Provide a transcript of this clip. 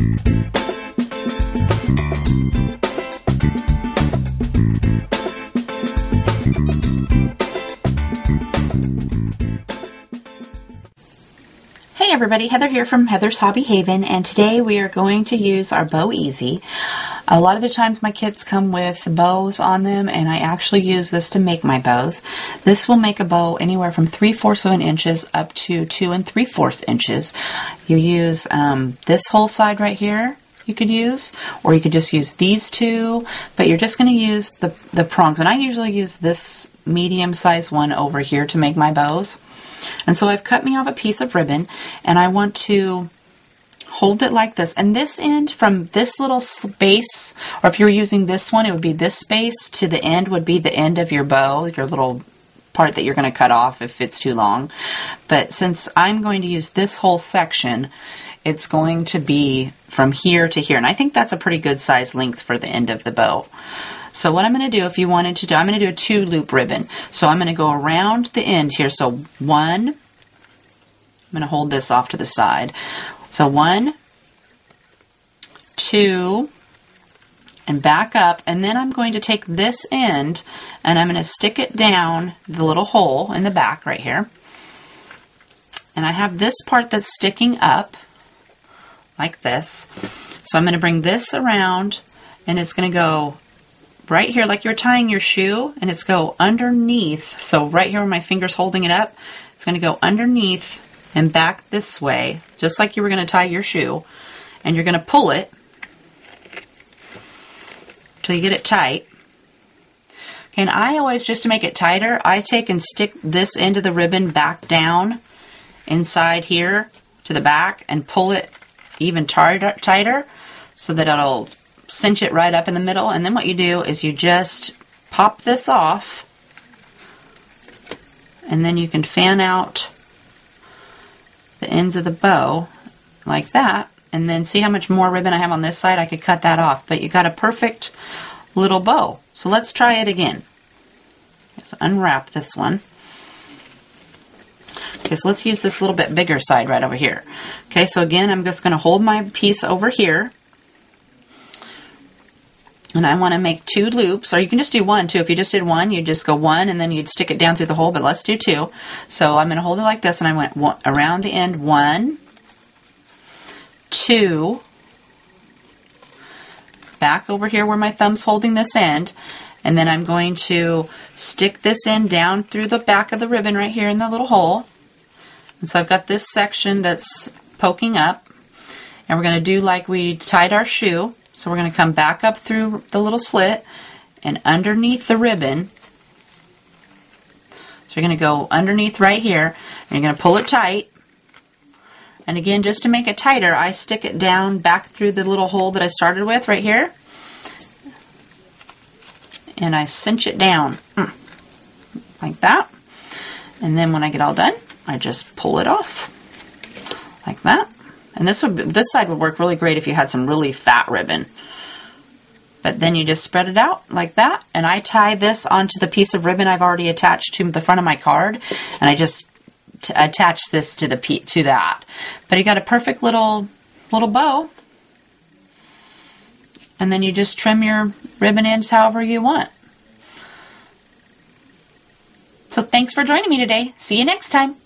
Hey everybody, Heather here from Heather's Hobby Haven, and today we are going to use our Bow Easy. A lot of the times my kits come with bows on them, and I actually use this to make my bows. This will make a bow anywhere from 3/4 of an inches up to 2 3/4 inches. You use this whole side right here, you could use, or you could just use these two, but you're just going to use the prongs, and I usually use this medium-sized one over here to make my bows. And so I've cut me off a piece of ribbon, and I want to hold it like this. And this end, from this little space, or if you're using this one, it would be this space to the end would be the end of your bow, your little part that you're going to cut off if it's too long. But since I'm going to use this whole section, it's going to be from here to here. And I think that's a pretty good size length for the end of the bow. So what I'm going to do, if you wanted to do, I'm going to do a 2-loop ribbon. So I'm going to go around the end here. So 1, I'm going to hold this off to the side. So 1, 2, and back up. And then I'm going to take this end and I'm going to stick it down the little hole in the back right here. And I have this part that's sticking up like this. So I'm going to bring this around, and it's going to go right here like you're tying your shoe, and it's go underneath. So right here where my finger's holding it up, it's going to go underneath and back this way, just like you were going to tie your shoe. And you're going to pull it till you get it tight. Okay, and I always, just to make it tighter, I take and stick this end of the ribbon back down inside here to the back and pull it even tighter so that it'll cinch it right up in the middle. And then what you do is you just pop this off, and then you can fan out the ends of the bow like that. And then see how much more ribbon I have on this side? I could cut that off, but you got a perfect little bow. So let's try it again. Let's unwrap this one. Okay, so let's use this little bit bigger side right over here. Okay, so again, I'm just going to hold my piece over here, and I want to make 2 loops, or you can just do 1 too. If you just did 1, you'd just go 1 and then you'd stick it down through the hole, but let's do 2. So I'm going to hold it like this, and I went around the end, 1, 2, back over here where my thumb's holding this end, and then I'm going to stick this end down through the back of the ribbon right here in the little hole. And so I've got this section that's poking up, and we're going to do like we tied our shoe. So we're going to come back up through the little slit and underneath the ribbon. So you're going to go underneath right here, and you're going to pull it tight. And again, just to make it tighter, I stick it down back through the little hole that I started with right here. And I cinch it down like that. And then when I get all done, I just pull it off like that. And this side would work really great if you had some really fat ribbon. But then you just spread it out like that, and I tie this onto the piece of ribbon I've already attached to the front of my card, and I just attach this to that. But you got a perfect little bow, and then you just trim your ribbon ends however you want. So thanks for joining me today. See you next time.